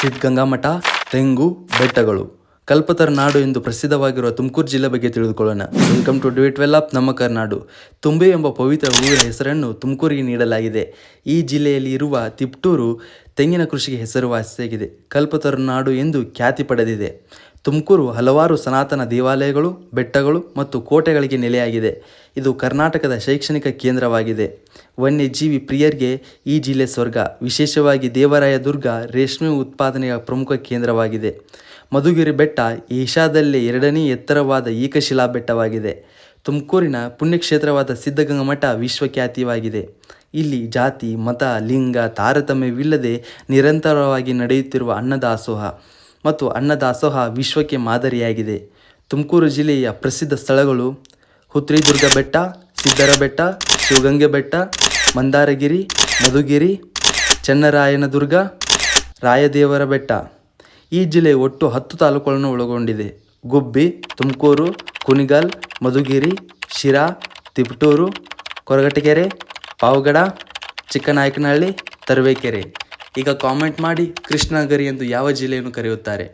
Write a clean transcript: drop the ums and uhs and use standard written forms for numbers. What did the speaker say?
ಸಿದ್ಧಗಂಗಾ ಮಠ, ತೆಂಗು, ಬೆಟ್ಟಗಳು. ಕಲ್ಪತರು ನಾಡು ಎಂದು ಪ್ರಸಿದ್ಧವಾಗಿರುವ ತುಮಕೂರು ಜಿಲ್ಲೆ ಬಗ್ಗೆ ತಿಳಿದುಕೊಳ್ಳೋಣ. Welcome to do it well up ನಮ್ಮ ಕರ್ನಾಡು. ತುಂಬೆ ಎಂಬ ಪವಿತ್ರ ಊರಿನ ಹೆಸರನ್ನು ತುಮಕೂರಿಗೆ ನೀಡಲಾಗಿದೆ. ಈ ಜಿಲ್ಲೆಯಲ್ಲಿ ಇರುವ ತಿಪಟೂರು ತೆಂಗಿನ ಕೃಷಿಗೆ ಹೆಸರುವಾಸಿಯಾಗಿದೆ. ಕಲ್ಪತರು ನಾಡು ಎಂದು ಖ್ಯಾತಿ ಪಡೆದಿದೆ. ತುಮಕೂರು ಹಲವಾರು ಸನಾತನ ದೇವಾಲಯಗಳು, ಬೆಟ್ಟಗಳು ಮತ್ತು ಕೋಟೆಗಳಿಗೆ ನೆಲೆಯಾಗಿದೆ. ಇದು ಕರ್ನಾಟಕದ ಶೈಕ್ಷಣಿಕ ಕೇಂದ್ರವಾಗಿದೆ. ವನ್ಯಜೀವಿ ಪ್ರಿಯರಿಗೆ ಈ ಜಿಲ್ಲೆ ಸ್ವರ್ಗ. ವಿಶೇಷವಾಗಿ ದೇವರಾಯ ದುರ್ಗ ರೇಷ್ಮೆ ಉತ್ಪಾದನೆಯ ಪ್ರಮುಖ ಕೇಂದ್ರವಾಗಿದೆ. ಮಧುಗಿರಿ ಬೆಟ್ಟ ಏಷ್ಯಾದಲ್ಲೇ ಎರಡನೇ ಎತ್ತರವಾದ ಏಕಶಿಲಾ ಬೆಟ್ಟವಾಗಿದೆ. ತುಮಕೂರಿನ ಪುಣ್ಯಕ್ಷೇತ್ರವಾದ ಸಿದ್ಧಗಂಗಾ ಮಠ ವಿಶ್ವಖ್ಯಾತಿಯಾಗಿದೆ. ಇಲ್ಲಿ ಜಾತಿ, ಮತ, ಲಿಂಗ ತಾರತಮ್ಯವಿಲ್ಲದೆ ನಿರಂತರವಾಗಿ ನಡೆಯುತ್ತಿರುವ ಅನ್ನದಾಸೋಹ ಮತ್ತು ಅನ್ನದಾಸೋಹ ವಿಶ್ವಕ್ಕೆ ಮಾದರಿಯಾಗಿದೆ. ತುಮಕೂರು ಜಿಲ್ಲೆಯ ಪ್ರಸಿದ್ಧ ಸ್ಥಳಗಳು ಹುತ್ರಿದುರ್ಗ ಬೆಟ್ಟ, ಸಿದ್ದರ ಬೆಟ್ಟ, ಶಿವಗಂಗೆ ಬೆಟ್ಟ, ಮಂದಾರಗಿರಿ, ಮಧುಗಿರಿ, ಚೆನ್ನರಾಯನದುರ್ಗ, ರಾಯದೇವರ ಬೆಟ್ಟ. ಈ ಜಿಲ್ಲೆ ಒಟ್ಟು 10 ತಾಲೂಕುಗಳನ್ನು ಒಳಗೊಂಡಿದೆ. ಗುಬ್ಬಿ, ತುಮಕೂರು, ಕುಣಿಗಲ್, ಮಧುಗಿರಿ, ಶಿರಾ, ತಿಪಟೂರು, ಕೊರಗಟಗೆರೆ, ಪಾವಗಡ, ಚಿಕ್ಕನಾಯಕನಹಳ್ಳಿ, ತರುವೇಕೆರೆ. ಈಗ ಕಾಮೆಂಟ್ ಮಾಡಿ ಕೃಷ್ಣಗಿರಿ ಎಂದು ಯಾವ ಜಿಲ್ಲೆಯನ್ನು ಕರೆಯುತ್ತಾರೆ?